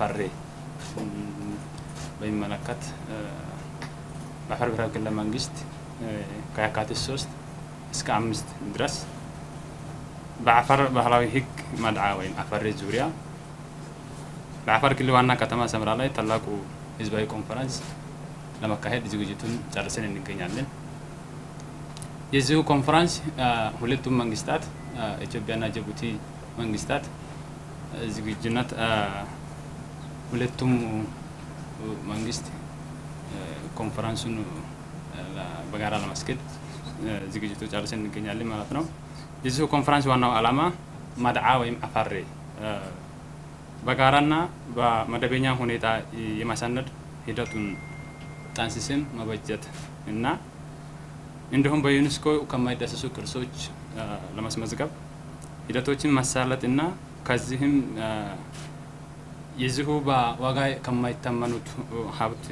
አፋሬ በሚመለከት በአፋር ብሔራዊ ክልላዊ መንግስት ከየካቲት 3 እስከ 5 ድረስ በአፋር ባህላዊ ህግ መድዓ ወይም አፋሬ ዙሪያ በአፋር ክልል ዋና ከተማ ሰመራ ላይ ታላቁ ህዝባዊ ኮንፈረንስ ለማካሄድ ዝግጅቱን ጨርሰን እንገኛለን። የዚሁ ኮንፈረንስ ሁለቱም መንግስታት ኢትዮጵያና ጅቡቲ መንግስታት ዝግጁነት ሁለቱም መንግስት ኮንፈረንሱን በጋራ ለማስኬድ ዝግጅቱ ጨርሰን እንገኛለን ማለት ነው። የዚሁ ኮንፈረንስ ዋናው ዓላማ መድዓ ወይም አፋሬ በጋራና በመደበኛ ሁኔታ የማሳነድ ሂደቱን ጠንስሰን መበጀት እና እንዲሁም በዩኔስኮ ከማይዳሰሱ ቅርሶች ለማስመዝገብ ሂደቶችን ማሳለጥና ከዚህም የዚሁ በዋጋ ከማይተመኑት ሀብት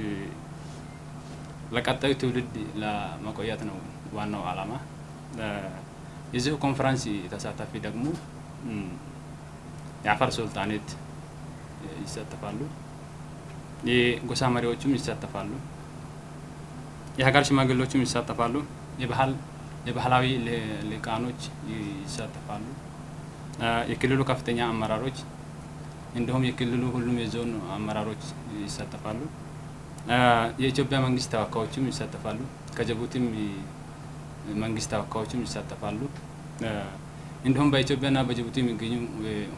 ለቀጣዩ ትውልድ ለማቆየት ነው ዋናው ዓላማ። የዚሁ ኮንፈረንስ ተሳታፊ ደግሞ የአፋር ሱልጣኔት ይሳተፋሉ፣ የጎሳ መሪዎችም ይሳተፋሉ፣ የሀገር ሽማግሌዎችም ይሳተፋሉ፣ የባህላዊ ሊቃኖች ይሳተፋሉ፣ የክልሉ ከፍተኛ አመራሮች እንዲሁም የክልሉ ሁሉም የዞን አመራሮች ይሳተፋሉ። የኢትዮጵያ መንግስት ተወካዮችም ይሳተፋሉ፣ ከጅቡቲም መንግስት ተወካዮችም ይሳተፋሉ። እንዲሁም በኢትዮጵያና በጅቡቲ የሚገኙ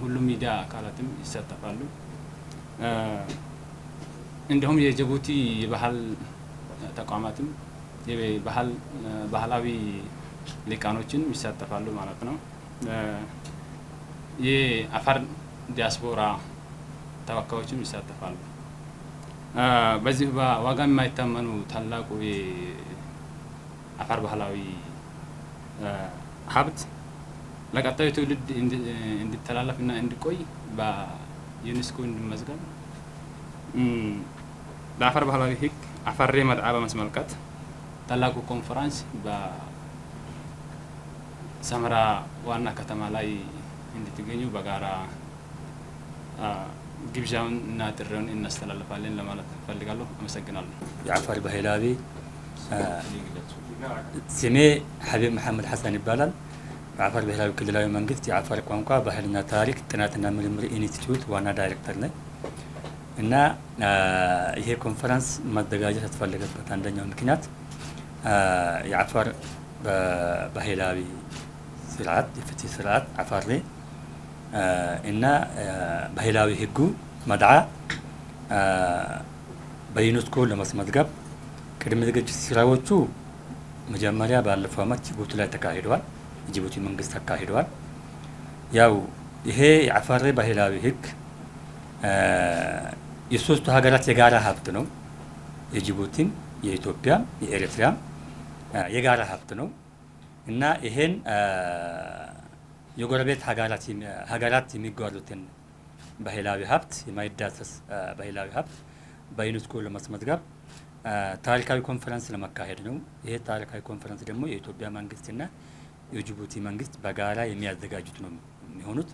ሁሉም ሚዲያ አካላትም ይሳተፋሉ። እንዲሁም የጅቡቲ የባህል ተቋማትም ባህላዊ ሊቃኖችን ይሳተፋሉ ማለት ነው። የአፋር ዲያስፖራ ተወካዮችም ይሳተፋሉ። በዚህ በዋጋ የማይተመኑ ታላቁ የአፋር ባህላዊ ሀብት ለቀጣዩ ትውልድ እንዲተላለፍና እንዲቆይ በዩኔስኮ እንዲመዝገብ በአፋር ባህላዊ ህግ አፋሬ መድዓ በማስመልከት ታላቁ ኮንፈረንስ በሰመራ ዋና ከተማ ላይ እንድትገኙ በጋራ ግብዣውን እና ጥሪውን እናስተላልፋለን ለማለት ፈልጋለሁ። አመሰግናለሁ። የአፋር ባህላዊ ስሜ ሀቢብ መሐመድ ሐሰን ይባላል። በአፋር ብሔራዊ ክልላዊ መንግስት የአፋር ቋንቋ ባህልና ታሪክ ጥናትና ምርምር ኢንስቲትዩት ዋና ዳይሬክተር ነኝ እና ይሄ ኮንፈረንስ መዘጋጀት ያስፈለገበት አንደኛው ምክንያት የአፋር ባህላዊ ስርዓት የፍትህ ስርዓት አፋሬ እና ባህላዊ ህጉ መድዓ በዩኔስኮ ለማስመዝገብ ቅድመ ዝግጅት ስራዎቹ መጀመሪያ ባለፈው ዓመት ጅቡቲ ላይ ተካሂደዋል። የጅቡቲ መንግስት አካሂደዋል። ያው ይሄ የአፋሬ ባህላዊ ህግ የሶስቱ ሀገራት የጋራ ሀብት ነው። የጅቡቲም፣ የኢትዮጵያም፣ የኤርትራም የጋራ ሀብት ነው እና ይሄን የጎረቤት ሀገራት የሚጓዙትን ባህላዊ ሀብት የማይዳሰስ ባህላዊ ሀብት በዩኔስኮ ለማስመዝገብ ታሪካዊ ኮንፈረንስ ለማካሄድ ነው። ይሄ ታሪካዊ ኮንፈረንስ ደግሞ የኢትዮጵያ መንግስትና የጅቡቲ መንግስት በጋራ የሚያዘጋጁት ነው የሚሆኑት።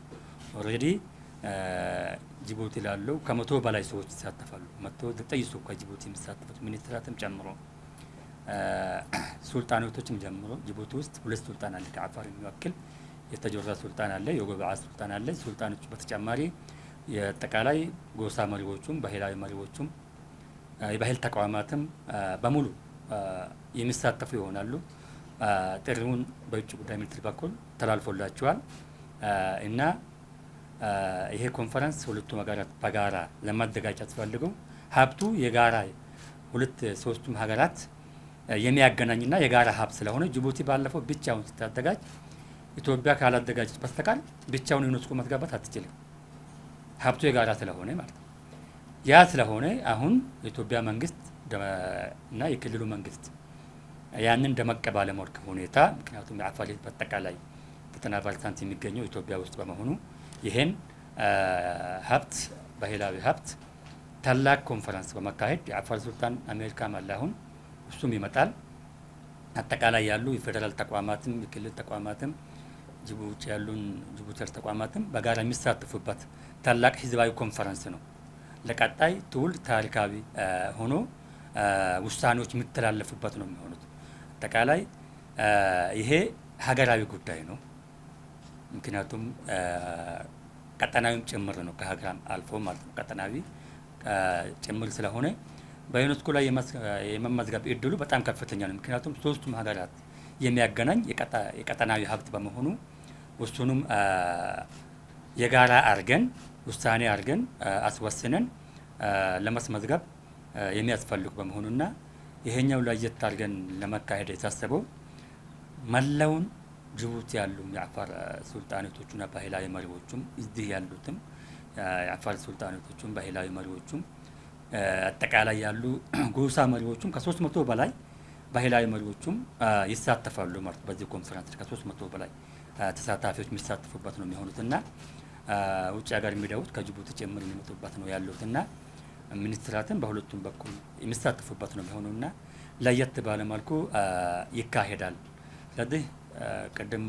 ኦልሬዲ ጅቡቲ ላለው ከ100 በላይ ሰዎች ይሳተፋሉ። 109 ሰው ከጅቡቲ የሚሳተፉት ሚኒስትራትም ጨምሮ ሱልጣናቶችም ጀምሮ ጅቡቲ ውስጥ 2 ሱልጣን አለ። ከአፋር የሚወክል የተጆራ ሱልጣን አለ፣ የጎበዓ ሱልጣን አለ። ሱልጣኖች በተጨማሪ የአጠቃላይ ጎሳ መሪዎቹም ባህላዊ መሪዎቹም የባህል ተቋማትም በሙሉ የሚሳተፉ ይሆናሉ። ጥሪውን በውጭ ጉዳይ ሚኒስትር በኩል ተላልፎላቸዋል እና ይሄ ኮንፈረንስ ሁለቱም ሀገራት በጋራ ለማዘጋጀት ፈልገው ሀብቱ የጋራ ሶስቱም ሀገራት የሚያገናኝና የጋራ ሀብት ስለሆነ ጅቡቲ ባለፈው ብቻውን ስታዘጋጅ ኢትዮጵያ ካላዘጋጀች በስተቀር ብቻውን ዩኔስኮ ማስገባት አትችልም። ሀብቱ የጋራ ስለሆነ ማለት ነው። ያ ስለሆነ አሁን የኢትዮጵያ መንግስት እና የክልሉ መንግስት ያንን ደመቅ ባለ መልኩ ሁኔታ ምክንያቱም የአፋር በአጠቃላይ 90% የሚገኘው ኢትዮጵያ ውስጥ በመሆኑ ይሄን ሀብት ባህላዊ ሀብት ታላቅ ኮንፈረንስ በመካሄድ የአፋር ሱልጣን አሜሪካ ማላሁን እሱም ይመጣል። አጠቃላይ ያሉ የፌደራል ተቋማትም የክልል ተቋማትም ጅቡቲ ያሉን ጅቡቲ ተቋማትም በጋራ የሚሳተፉበት ታላቅ ህዝባዊ ኮንፈረንስ ነው። ለቀጣይ ትውልድ ታሪካዊ ሆኖ ውሳኔዎች የሚተላለፉበት ነው የሚሆኑት። አጠቃላይ ይሄ ሀገራዊ ጉዳይ ነው። ምክንያቱም ቀጠናዊም ጭምር ነው፣ ከሀገራም አልፎ ማለት ነው። ቀጠናዊ ጭምር ስለሆነ በዩኔስኮ ላይ የመመዝገብ እድሉ በጣም ከፍተኛ ነው። ምክንያቱም ሶስቱም ሀገራት የሚያገናኝ የቀጠናዊ ሀብት በመሆኑ እሱንም የጋራ አርገን ውሳኔ አርገን አስወስነን ለማስመዝገብ የሚያስፈልጉ በመሆኑና ይሄኛው ለየት አርገን ለመካሄድ የታሰበው መላውን ጅቡቲ ያሉ የአፋር ሱልጣኔቶቹና ባህላዊ መሪዎቹም እዚህ ያሉትም የአፋር ሱልጣኔቶቹም ባህላዊ መሪዎቹም አጠቃላይ ያሉ ጎሳ መሪዎቹም ከ300 በላይ ባህላዊ መሪዎቹም ይሳተፋሉ ማለት በዚህ ኮንፈረንስ ከ300 በላይ ተሳታፊዎች የሚሳተፉበት ነው የሚሆኑትና ውጭ ሀገር የሚደውት ከጅቡቲ ጭምር የሚመጡበት ነው ያሉትና ሚኒስትራትን በሁለቱም በኩል የሚሳተፉበት ነው የሚሆኑና ለየት ባለ መልኩ ይካሄዳል። ስለዚህ ቅድም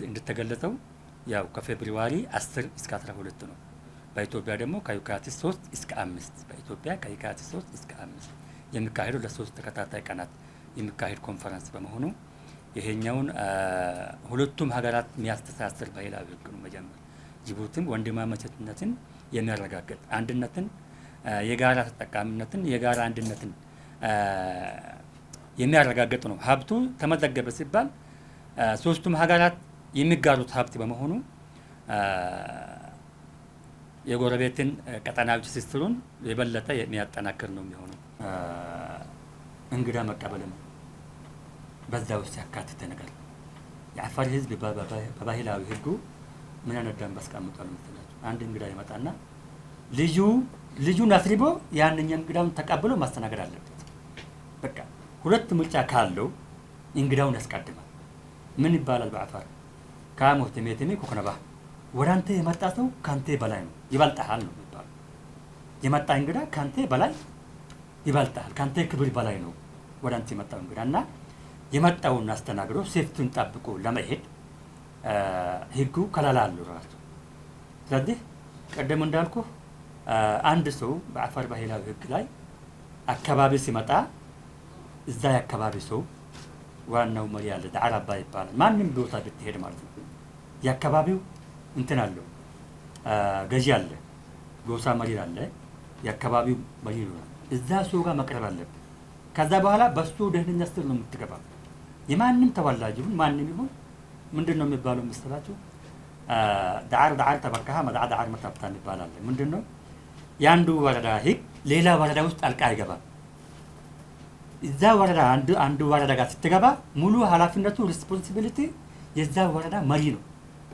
እንደተገለጸው ያው ከፌብሩዋሪ 10 እስከ 12 ነው። በኢትዮጵያ ደግሞ ከየካቲት 3 እስከ 5 በኢትዮጵያ ከየካቲት 3 እስከ 5 የሚካሄደው ለሶስት ተከታታይ ቀናት የሚካሄድ ኮንፈረንስ በመሆኑ ይሄኛውን ሁለቱም ሀገራት የሚያስተሳስር ባህላዊ ህግ ነው። መጀመር ጅቡቲም ወንድማማችነትን የሚያረጋግጥ አንድነትን፣ የጋራ ተጠቃሚነትን፣ የጋራ አንድነትን የሚያረጋግጥ ነው። ሀብቱ ተመዘገበ ሲባል ሶስቱም ሀገራት የሚጋሩት ሀብት በመሆኑ የጎረቤትን ቀጠናዊ ትስስሩን የበለጠ የሚያጠናክር ነው የሚሆነው። እንግዳ መቀበልም በዛ ውስጥ ያካተተ ነገር የአፋር ህዝብ በባህላዊ ህጉ ምን አይነት ደንብ አስቀምጧል መሰላችሁ? አንድ እንግዳ ይመጣና ልጁን አስሪቦ ያንኛ እንግዳውን ተቀብሎ ማስተናገድ አለበት። በቃ ሁለት ምርጫ ካለው እንግዳውን ያስቀድማል። ምን ይባላል በአፋር? ካሞት ሜቴሜ ኮከነባ ወዳንተ የመጣ ሰው ካንተ በላይ ነው ይበልጣል ነው የሚባለው። የመጣ እንግዳ ካንተ በላይ ይበልጣል፣ ካንተ ክብር በላይ ነው ወዳንተ የመጣው እንግዳና የመጣውን አስተናግዶ ሴፍቱን ጠብቆ ለመሄድ ህጉ ከለላ አለው ራሱ። ስለዚህ ቀደም እንዳልኩ አንድ ሰው በአፋር ባህላዊ ህግ ላይ አካባቢ ሲመጣ እዛ የአካባቢ ሰው ዋናው መሪ አለ፣ ዳዕር አባ ይባላል። ማንም ቦታ ብትሄድ ማለት ነው የአካባቢው እንትን አለው፣ ገዢ አለ፣ ጎሳ መሪ አለ፣ የአካባቢው መሪ ነው። እዛ ሰው ጋር መቅረብ አለብን። ከዛ በኋላ በሱ ደህንነት ስር ነው የምትገባው። የማንም ተወላጅ ይሁን ማንም ይሁን ምንድነው የሚባለው መሰላችሁ? ዳዕር ተበካሃ መድዓ ዳዕር መታብታን ይባላል። ምንድነው የአንዱ ወረዳ ህግ ሌላ ወረዳ ውስጥ ጣልቃ አይገባም። እዛ ወረዳ አንዱ ወረዳ ጋር ስትገባ ሙሉ ኃላፊነቱ ሪስፖንሲቢሊቲ የዛ ወረዳ መሪ ነው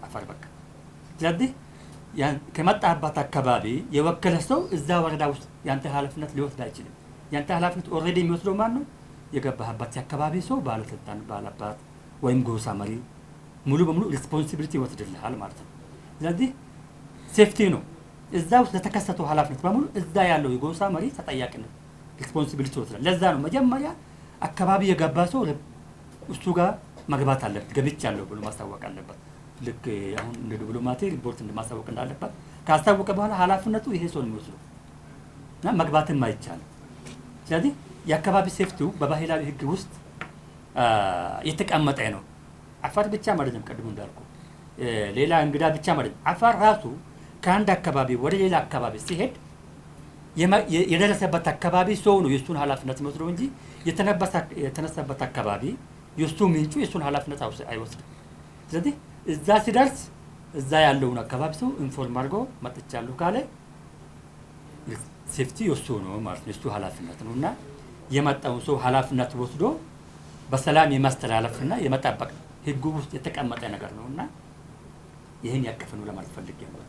አፋር በቃ። ስለዚህ ከመጣህበት አካባቢ የወከለ ሰው እዛ ወረዳ ውስጥ ያንተ ኃላፊነት ሊወስድ አይችልም። ያንተ ኃላፊነት ኦልሬዲ የሚወስደው ማን ነው? የገባህበት የአካባቢ ሰው ባለስልጣን፣ ባላባት ወይም ጎሳ መሪ ሙሉ በሙሉ ሪስፖንሲቢሊቲ ይወስድልሃል ማለት ነው። ስለዚህ ሴፍቲ ነው። እዛ ውስጥ ለተከሰተው ኃላፊነት በሙሉ እዛ ያለው የጎሳ መሪ ተጠያቂነት ሪስፖንሲቢሊቲ ይወስዳል። ለዛ ነው መጀመሪያ አካባቢ የገባ ሰው እሱ ጋር መግባት አለበት፣ ገብቻለሁ ብሎ ማስታወቅ አለበት። ልክ አሁን እንደ ዲፕሎማቲ ሪፖርት እንደማስታወቅ እንዳለበት ካስታወቀ በኋላ ኃላፊነቱ ይሄ ሰው ነው የሚወስደው እና መግባትም አይቻልም። ስለዚህ የአካባቢ ሴፍቲው በባህላዊ ህግ ውስጥ የተቀመጠ ነው። አፋር ብቻ ማለት ነው፣ ቀድሞ እንዳልኩ ሌላ እንግዳ ብቻ ማለት ነው። አፋር ራሱ ከአንድ አካባቢ ወደ ሌላ አካባቢ ሲሄድ የደረሰበት አካባቢ ሰው ነው የእሱን ኃላፊነት የሚወስደው እንጂ የተነሳበት አካባቢ የእሱ ምንጩ የእሱን ኃላፊነት አይወስድም። ስለዚህ እዛ ሲደርስ እዛ ያለውን አካባቢ ሰው ኢንፎርም አድርጎ መጥቻለሁ ካለ ሴፍቲ የእሱ ነው ማለት ነው፣ የእሱ ኃላፊነት ነው እና የመጣውን ሰው ኃላፊነት ወስዶ በሰላም የማስተላለፍና የመጠበቅ ህጉ ውስጥ የተቀመጠ ነገር ነውና ይህን ያቀፈ ነው ለማለት ፈልጌ ነው።